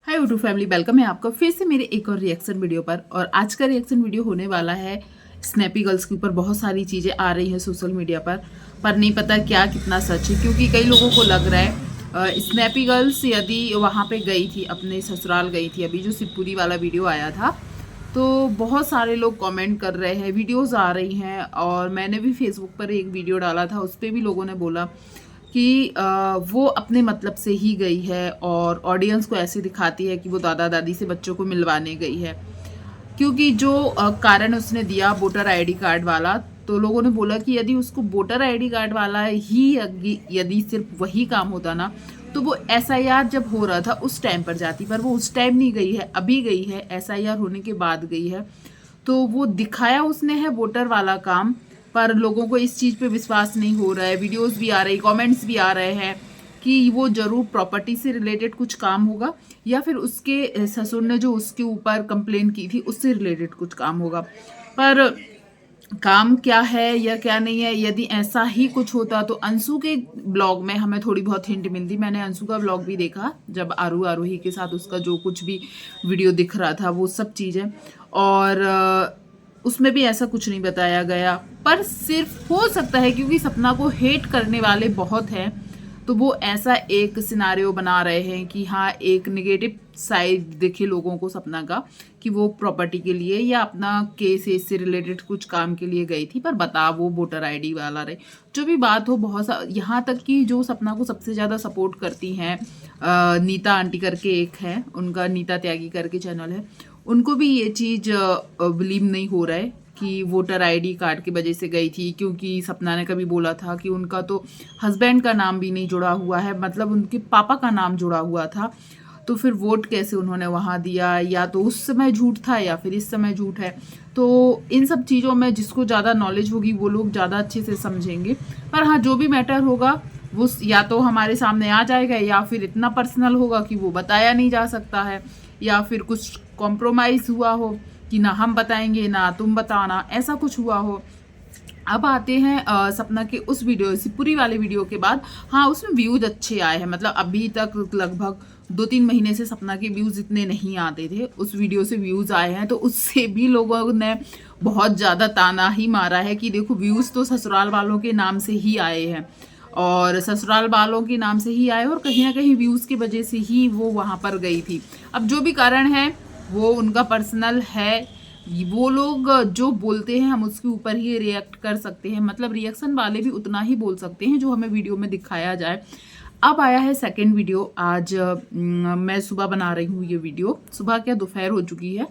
Hi YouTube family, welcome है आपका फिर से मेरे एक और रिएक्शन वीडियो पर। और आज का रिएक्शन वीडियो होने वाला है स्नैपी गर्ल्स के ऊपर। बहुत सारी चीज़ें आ रही हैं सोशल मीडिया पर नहीं पता क्या कितना सच है, क्योंकि कई लोगों को लग रहा है स्नैपी गर्ल्स यदि वहाँ पे गई थी, अपने ससुराल गई थी, अभी जो शिवपुरी वाला वीडियो आया था, तो बहुत सारे लोग कमेंट कर रहे हैं, वीडियोस आ रही हैं। और मैंने भी फेसबुक पर एक वीडियो डाला था, उस पर भी लोगों ने बोला कि वो अपने मतलब से ही गई है और ऑडियंस को ऐसे दिखाती है कि वो दादा दादी से बच्चों को मिलवाने गई है। क्योंकि जो कारण उसने दिया वोटर आईडी कार्ड वाला, तो लोगों ने बोला कि यदि उसको वोटर आईडी कार्ड वाला ही यदि सिर्फ वही काम होता ना, तो वो एसआईआर जब हो रहा था उस टाइम पर जाती, पर वो उस टाइम नहीं गई है, अभी गई है, एसआईआर होने के बाद गई है। तो वो दिखाया उसने है वोटर वाला काम, पर लोगों को इस चीज़ पे विश्वास नहीं हो रहा है। वीडियोस भी आ रही, कमेंट्स भी आ रहे हैं कि वो जरूर प्रॉपर्टी से रिलेटेड कुछ काम होगा, या फिर उसके ससुर ने जो उसके ऊपर कंप्लेन की थी उससे रिलेटेड कुछ काम होगा। पर काम क्या है या क्या नहीं है, यदि ऐसा ही कुछ होता तो अंशु के ब्लॉग में हमें थोड़ी बहुत हिंट मिलती। मैंने अंशु का ब्लॉग भी देखा, जब आरोही के साथ उसका जो कुछ भी वीडियो दिख रहा था वो सब चीज़ें, और उसमें भी ऐसा कुछ नहीं बताया गया। पर सिर्फ हो सकता है क्योंकि सपना को हेट करने वाले बहुत हैं, तो वो ऐसा एक सिनारियो बना रहे हैं कि हाँ, एक नेगेटिव साइड दिखे लोगों को सपना का, कि वो प्रॉपर्टी के लिए या अपना केस से रिलेटेड कुछ काम के लिए गई थी, पर बता वो वोटर आईडी वाला रहे। जो भी बात हो, बहुत यहाँ तक कि जो सपना को सबसे ज़्यादा सपोर्ट करती हैं, नीता आंटी करके एक है, उनका नीता त्यागी करके चैनल है, उनको भी ये चीज़ बिलीव नहीं हो रहा है कि वोटर आईडी कार्ड की वजह से गई थी। क्योंकि सपना ने कभी बोला था कि उनका तो हस्बैंड का नाम भी नहीं जुड़ा हुआ है, मतलब उनके पापा का नाम जुड़ा हुआ था, तो फिर वोट कैसे उन्होंने वहाँ दिया? या तो उस समय झूठ था या फिर इस समय झूठ है। तो इन सब चीज़ों में जिसको ज़्यादा नॉलेज होगी वो लोग ज़्यादा अच्छे से समझेंगे। पर हाँ, जो भी मैटर होगा वो या तो हमारे सामने आ जाएगा, या फिर इतना पर्सनल होगा कि वो बताया नहीं जा सकता है, या फिर कुछ कॉम्प्रोमाइज़ हुआ हो कि ना हम बताएंगे ना तुम बताना, ऐसा कुछ हुआ हो। अब आते हैं सपना के उस वीडियो से, पूरी वाले वीडियो के बाद। हाँ, उसमें व्यूज अच्छे आए हैं, मतलब अभी तक लगभग 2-3 महीने से सपना के व्यूज इतने नहीं आते थे, उस वीडियो से व्यूज आए हैं। तो उससे भी लोगों ने बहुत ज़्यादा ताना ही मारा है कि देखो, व्यूज तो ससुराल वालों के नाम से ही आए हैं, और ससुराल वालों के नाम से ही आए, और कहीं ना कहीं व्यूज की वजह से ही वो वहाँ पर गई थी। अब जो भी कारण है वो उनका पर्सनल है, वो लोग जो बोलते हैं हम उसके ऊपर ही रिएक्ट कर सकते हैं, मतलब रिएक्शन वाले भी उतना ही बोल सकते हैं जो हमें वीडियो में दिखाया जाए। अब आया है सेकंड वीडियो। आज मैं सुबह बना रही हूँ ये वीडियो, सुबह क्या दोपहर हो चुकी है।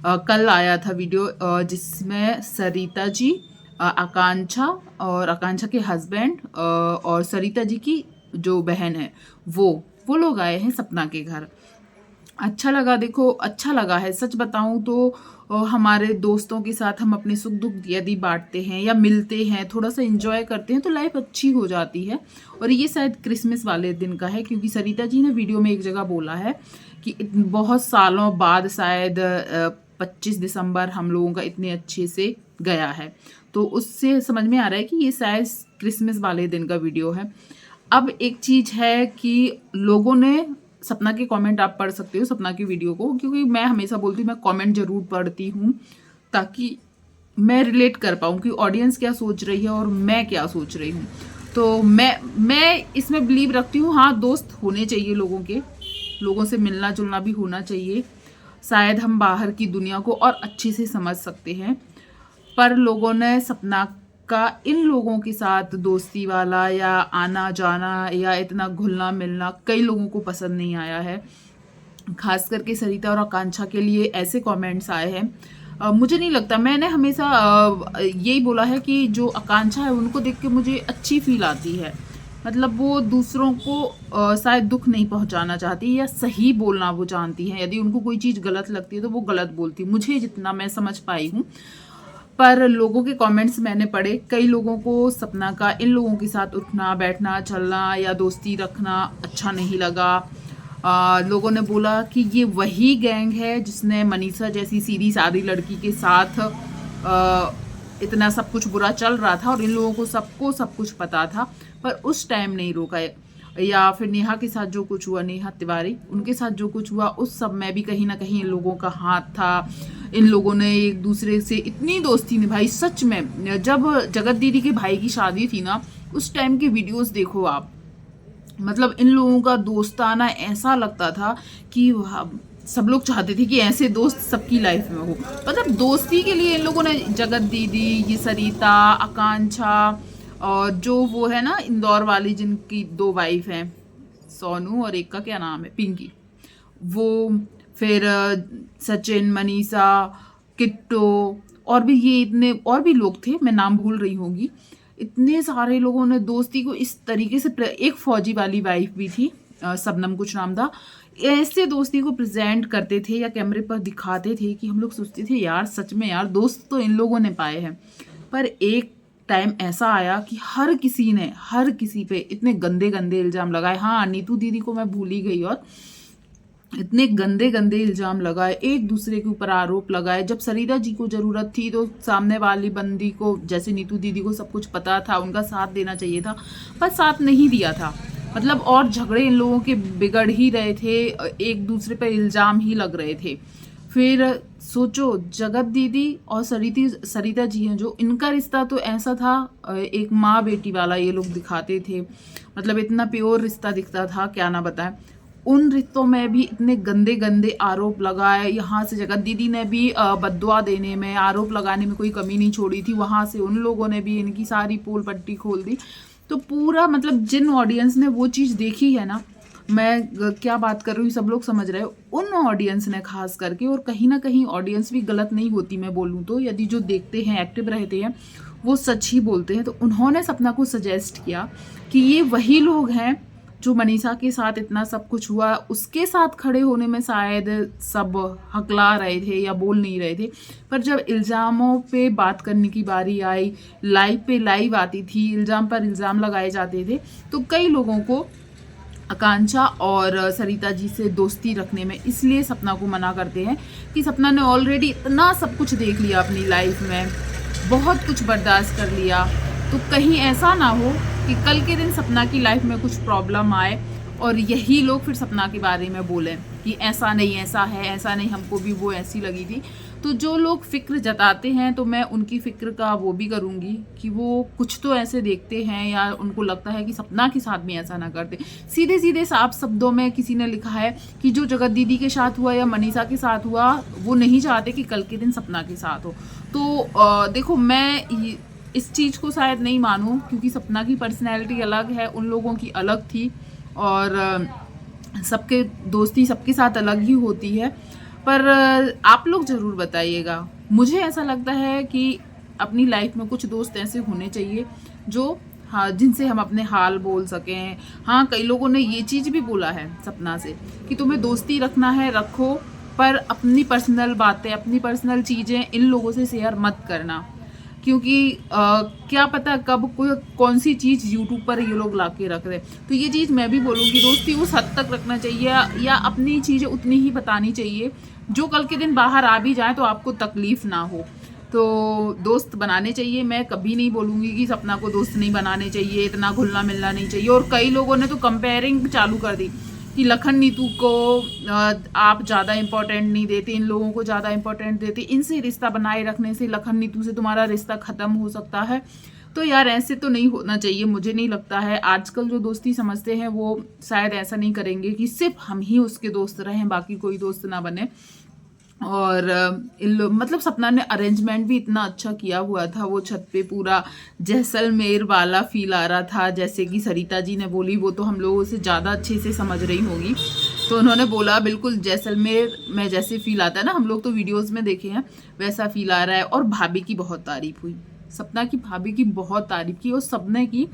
कल आया था वीडियो जिसमें सरिता जी, आकांक्षा और आकांक्षा के हस्बैंड और सरिता जी की जो बहन है वो लोग आए हैं सपना के घर। अच्छा लगा, देखो अच्छा लगा है। सच बताऊं तो हमारे दोस्तों के साथ हम अपने सुख दुख यदि बांटते हैं या मिलते हैं, थोड़ा सा एंजॉय करते हैं, तो लाइफ अच्छी हो जाती है। और ये शायद क्रिसमस वाले दिन का है, क्योंकि सरिता जी ने वीडियो में एक जगह बोला है कि बहुत सालों बाद शायद 25 दिसंबर हम लोगों का इतने अच्छे से गया है। तो उससे समझ में आ रहा है कि ये शायद क्रिसमस वाले दिन का वीडियो है। अब एक चीज़ है कि लोगों ने सपना के कमेंट आप पढ़ सकते हो सपना की वीडियो को, क्योंकि मैं हमेशा बोलती हूँ मैं कमेंट जरूर पढ़ती हूँ, ताकि मैं रिलेट कर पाऊँ कि ऑडियंस क्या सोच रही है और मैं क्या सोच रही हूँ। तो मैं इसमें बिलीव रखती हूँ, हाँ, दोस्त होने चाहिए लोगों के, लोगों से मिलना जुलना भी होना चाहिए, शायद हम बाहर की दुनिया को और अच्छे से समझ सकते हैं। पर लोगों ने सपना का इन लोगों के साथ दोस्ती वाला या आना जाना या इतना घुलना मिलना कई लोगों को पसंद नहीं आया है। खास करके सरिता और आकांक्षा के लिए ऐसे कमेंट्स आए हैं। मुझे नहीं लगता, मैंने हमेशा यही बोला है कि जो आकांक्षा है उनको देख के मुझे अच्छी फील आती है, मतलब वो दूसरों को शायद दुख नहीं पहुंचाना चाहती, या सही बोलना वो जानती हैं। यदि उनको कोई चीज़ गलत लगती है तो वो गलत बोलती, मुझे जितना मैं समझ पाई हूँ। पर लोगों के कमेंट्स मैंने पढ़े, कई लोगों को सपना का इन लोगों के साथ उठना बैठना चलना या दोस्ती रखना अच्छा नहीं लगा। लोगों ने बोला कि ये वही गैंग है जिसने मनीषा जैसी सीधी सादी लड़की के साथ इतना सब कुछ बुरा चल रहा था, और इन लोगों को सबको सब कुछ पता था, पर उस टाइम नहीं रोका है। या फिर नेहा के साथ जो कुछ हुआ, नेहा तिवारी, उनके साथ जो कुछ हुआ, उस सब में भी कहीं ना कहीं इन लोगों का हाथ था। इन लोगों ने एक दूसरे से इतनी दोस्ती निभाई। सच में जब जगत दीदी के भाई की शादी थी ना, उस टाइम के वीडियोस देखो आप, मतलब इन लोगों का दोस्ताना ऐसा लगता था कि सब लोग चाहते थे कि ऐसे दोस्त सबकी लाइफ में हो। मतलब दोस्ती के लिए इन लोगों ने जगत दीदी, ये सरिता, आकांक्षा, और जो वो है ना इंदौर वाली जिनकी 2 वाइफ हैं, सोनू और एक का क्या नाम है, पिंकी, वो, फिर सचिन, मनीषा, किट्टो, और भी ये इतने और भी लोग थे, मैं नाम भूल रही होंगी। इतने सारे लोगों ने दोस्ती को इस तरीके से, एक फौजी वाली वाइफ भी थी, सबनम कुछ नाम था, ऐसे दोस्ती को प्रेजेंट करते थे या कैमरे पर दिखाते थे कि हम लोग सोचते थे यार सच में यार दोस्त तो इन लोगों ने पाए हैं। पर एक टाइम ऐसा आया कि हर किसी ने हर किसी पे इतने गंदे गंदे इल्जाम लगाए। हाँ, नीतू दीदी को मैं भूल ही गई, और इतने गंदे गंदे इल्जाम लगाए, एक दूसरे के ऊपर आरोप लगाए। जब सरिता जी को जरूरत थी तो सामने वाली बंदी को, जैसे नीतू दीदी को सब कुछ पता था, उनका साथ देना चाहिए था, पर साथ नहीं दिया था। मतलब और झगड़े इन लोगों के बिगड़ ही रहे थे, एक दूसरे पर इल्जाम ही लग रहे थे। फिर सोचो, जगत दीदी और सरिता जी हैं जो, इनका रिश्ता तो ऐसा था, एक माँ बेटी वाला ये लोग दिखाते थे। मतलब इतना प्योर रिश्ता दिखता था, क्या ना बताएं। उन रिश्तों में भी इतने गंदे गंदे आरोप लगाए। यहाँ से जगत दीदी ने भी बद्दुआ देने में, आरोप लगाने में कोई कमी नहीं छोड़ी थी, वहाँ से उन लोगों ने भी इनकी सारी पोल पट्टी खोल दी। तो पूरा मतलब जिन ऑडियंस ने वो चीज़ देखी है ना, मैं क्या बात कर रही हूँ सब लोग समझ रहे हो, उन ऑडियंस ने खास करके, और कहीं ना कहीं ऑडियंस भी गलत नहीं होती मैं बोलूँ तो, यदि जो देखते हैं, एक्टिव रहते हैं, वो सच ही बोलते हैं। तो उन्होंने सपना को सजेस्ट किया कि ये वही लोग हैं जो मनीषा के साथ इतना सब कुछ हुआ, उसके साथ खड़े होने में शायद सब हकला रहे थे या बोल नहीं रहे थे। पर जब इल्ज़ामों पे बात करने की बारी आई, लाइव पे लाइव आती थी, इल्ज़ाम पर इल्ज़ाम लगाए जाते थे, तो कई लोगों को आकांक्षा और सरिता जी से दोस्ती रखने में इसलिए सपना को मना करते हैं कि सपना ने ऑलरेडी इतना सब कुछ देख लिया अपनी लाइफ में, बहुत कुछ बर्दाश्त कर लिया। तो कहीं ऐसा ना हो कि कल के दिन सपना की लाइफ में कुछ प्रॉब्लम आए और यही लोग फिर सपना के बारे में बोलें कि ऐसा नहीं, ऐसा है, ऐसा नहीं, हमको भी वो ऐसी लगी थी। तो जो लोग फिक्र जताते हैं, तो मैं उनकी फिक्र का वो भी करूँगी कि वो कुछ तो ऐसे देखते हैं या उनको लगता है कि सपना के साथ भी ऐसा ना करते। सीधे सीधे साफ शब्दों में किसी ने लिखा है कि जो जगत दीदी के साथ हुआ या मनीषा के साथ हुआ, वो नहीं चाहते कि कल के दिन सपना के साथ हो। तो देखो, मैं इस चीज़ को शायद नहीं मानूं, क्योंकि सपना की पर्सनैलिटी अलग है, उन लोगों की अलग थी, और सबके दोस्ती सबके साथ अलग ही होती है। पर आप लोग ज़रूर बताइएगा। मुझे ऐसा लगता है कि अपनी लाइफ में कुछ दोस्त ऐसे होने चाहिए जो, हाँ, जिनसे हम अपने हाल बोल सकें। हाँ, कई लोगों ने ये चीज़ भी बोला है सपना से कि तुम्हें दोस्ती रखना है रखो, पर अपनी पर्सनल बातें, अपनी पर्सनल चीज़ें इन लोगों से शेयर मत करना, क्योंकि क्या पता कब कोई कौन सी चीज़ यूट्यूब पर ये लोग ला के रख रहे। तो ये चीज़ मैं भी बोलूँगी, दोस्ती उस हद तक रखना चाहिए या अपनी चीज़ें उतनी ही बतानी चाहिए जो कल के दिन बाहर आ भी जाए तो आपको तकलीफ़ ना हो। तो दोस्त बनाने चाहिए, मैं कभी नहीं बोलूँगी कि सपना को दोस्त नहीं बनाने चाहिए, इतना घुलना मिलना नहीं चाहिए। और कई लोगों ने तो कंपेयरिंग चालू कर दी कि लखन नीतू को आप ज़्यादा इम्पोर्टेंट नहीं देते, इन लोगों को ज़्यादा इम्पोर्टेंट देते, इनसे रिश्ता बनाए रखने से लखन नीतू से तुम्हारा रिश्ता ख़त्म हो सकता है। तो यार ऐसे तो नहीं होना चाहिए, मुझे नहीं लगता है। आजकल जो दोस्ती समझते हैं वो शायद ऐसा नहीं करेंगे कि सिर्फ हम ही उसके दोस्त रहें, बाकी कोई दोस्त ना बने। और मतलब सपना ने अरेंजमेंट भी इतना अच्छा किया हुआ था, वो छत पे पूरा जैसलमेर वाला फील आ रहा था, जैसे कि सरिता जी ने बोली, वो तो हम लोगों से ज़्यादा अच्छे से समझ रही होगी। तो उन्होंने बोला बिल्कुल जैसलमेर में जैसे फील आता है ना, हम लोग तो वीडियोस में देखे हैं, वैसा फील आ रहा है। और भाभी की बहुत तारीफ हुई, सपना की भाभी की बहुत तारीफ की और सबने की,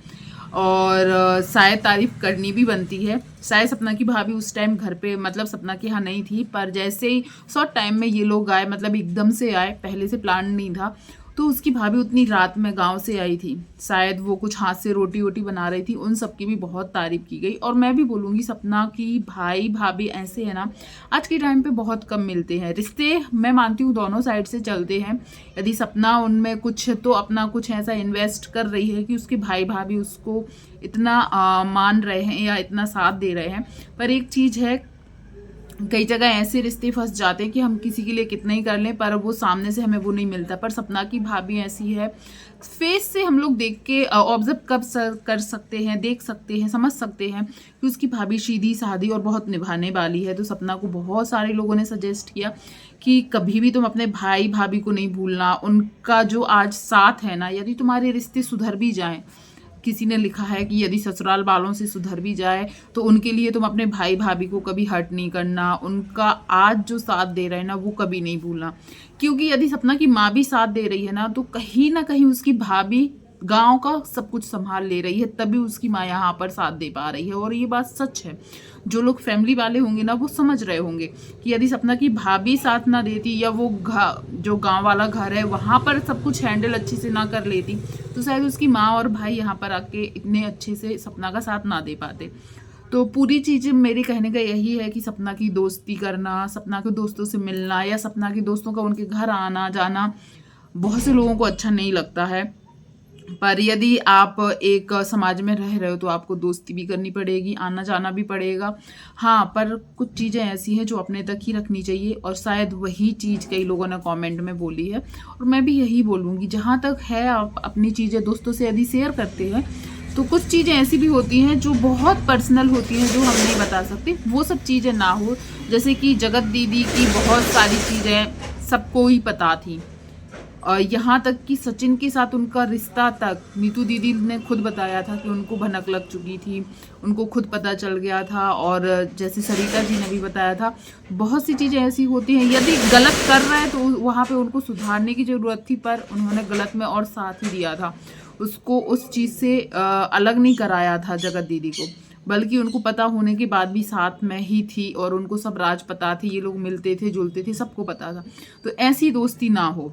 और शायद तारीफ करनी भी बनती है। शायद सपना की भाभी उस टाइम घर पे, मतलब सपना के यहाँ नहीं थी, पर जैसे ही शॉर्ट टाइम में ये लोग आए, मतलब एकदम से आए, पहले से प्लान नहीं था, तो उसकी भाभी उतनी रात में गांव से आई थी, शायद वो कुछ हाथ से रोटी वोटी बना रही थी, उन सब की भी बहुत तारीफ की गई। और मैं भी बोलूँगी सपना की भाई भाभी ऐसे है ना, आज के टाइम पे बहुत कम मिलते हैं। रिश्ते मैं मानती हूँ दोनों साइड से चलते हैं। यदि सपना उनमें कुछ है तो अपना कुछ ऐसा इन्वेस्ट कर रही है कि उसके भाई भाभी उसको इतना मान रहे हैं या इतना साथ दे रहे हैं। पर एक चीज़ है, कई जगह ऐसे रिश्ते फंस जाते हैं कि हम किसी के लिए कितना ही कर लें पर वो सामने से हमें वो नहीं मिलता। पर सपना की भाभी ऐसी है, फेस से हम लोग देख के ऑब्जर्व कर सकते हैं, देख सकते हैं, समझ सकते हैं कि उसकी भाभी सीधी सादी और बहुत निभाने वाली है। तो सपना को बहुत सारे लोगों ने सजेस्ट किया कि कभी भी तुम अपने भाई भाभी को नहीं भूलना, उनका जो आज साथ है ना, यदि तुम्हारे रिश्ते सुधर भी जाएं, किसी ने लिखा है कि यदि ससुराल वालों से सुधर भी जाए तो उनके लिए तुम अपने भाई भाभी को कभी हर्ट नहीं करना, उनका आज जो साथ दे रहे हैं ना वो कभी नहीं भूलना। क्योंकि यदि सपना की माँ भी साथ दे रही है ना तो कहीं ना कहीं उसकी भाभी गांव का सब कुछ संभाल ले रही है, तभी उसकी माँ यहाँ पर साथ दे पा रही है। और ये बात सच है, जो लोग फैमिली वाले होंगे ना वो समझ रहे होंगे कि यदि सपना की भाभी साथ ना देती या वो जो गांव वाला घर है वहाँ पर सब कुछ हैंडल अच्छे से ना कर लेती तो शायद उसकी माँ और भाई यहाँ पर आके इतने अच्छे से सपना का साथ ना दे पाते। तो पूरी चीज़ मेरे कहने का यही है कि सपना की दोस्ती करना, सपना के दोस्तों से मिलना या सपना के दोस्तों का उनके घर आना जाना बहुत से लोगों को अच्छा नहीं लगता है। पर यदि आप एक समाज में रह रहे हो तो आपको दोस्ती भी करनी पड़ेगी, आना जाना भी पड़ेगा। हाँ, पर कुछ चीज़ें ऐसी हैं जो अपने तक ही रखनी चाहिए और शायद वही चीज़ कई लोगों ने कमेंट में बोली है और मैं भी यही बोलूँगी, जहाँ तक है आप अपनी चीज़ें दोस्तों से यदि शेयर करते हैं तो कुछ चीज़ें ऐसी भी होती हैं जो बहुत पर्सनल होती हैं जो हम नहीं बता सकते, वो सब चीज़ें ना हो। जैसे कि जगत दीदी की बहुत सारी चीज़ें सबको ही पता थी, और यहाँ तक कि सचिन के साथ उनका रिश्ता तक नीतू दीदी ने खुद बताया था कि उनको भनक लग चुकी थी, उनको खुद पता चल गया था। और जैसे सरिता जी ने भी बताया था, बहुत सी चीज़ें ऐसी होती हैं यदि गलत कर रहे हैं तो वहाँ पे उनको सुधारने की ज़रूरत थी, पर उन्होंने गलत में और साथ ही दिया था, उसको उस चीज़ से अलग नहीं कराया था जगत दीदी को, बल्कि उनको पता होने के बाद भी साथ में ही थी और उनको सब राज पता थे, ये लोग मिलते थे जुलते थे, सबको पता था। तो ऐसी दोस्ती ना हो।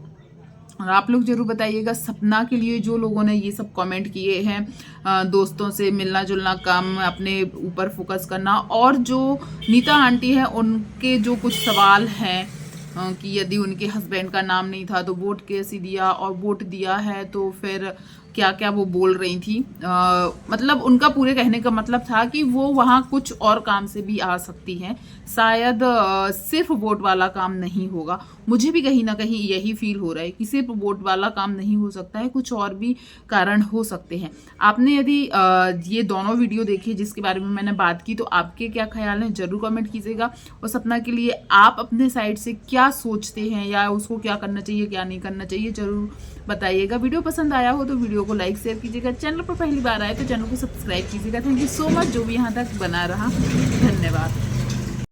और आप लोग जरूर बताइएगा सपना के लिए जो लोगों ने ये सब कमेंट किए हैं, दोस्तों से मिलना जुलना कम, अपने ऊपर फोकस करना, और जो नीता आंटी है उनके जो कुछ सवाल हैं कि यदि उनके हस्बैंड का नाम नहीं था तो वोट कैसे दिया, और वोट दिया है तो फिर क्या क्या वो बोल रही थी। मतलब उनका पूरे कहने का मतलब था कि वो वहाँ कुछ और काम से भी आ सकती हैं, शायद सिर्फ वोट वाला काम नहीं होगा। मुझे भी कहीं ना कहीं यही फील हो रहा है कि सिर्फ वोट वाला काम नहीं हो सकता है, कुछ और भी कारण हो सकते हैं। आपने यदि ये दोनों वीडियो देखी जिसके बारे में मैंने बात की तो आपके क्या ख्याल हैं जरूर कमेंट कीजिएगा। और सपना के लिए आप अपने साइड से क्या सोचते हैं या उसको क्या करना चाहिए क्या नहीं करना चाहिए जरूर बताइएगा। वीडियो पसंद आया हो तो वीडियो को लाइक शेयर कीजिएगा, चैनल पर पहली बार आए तो चैनल को सब्सक्राइब कीजिएगा। थैंक यू सो मच जो भी यहाँ तक बना रहा, धन्यवाद।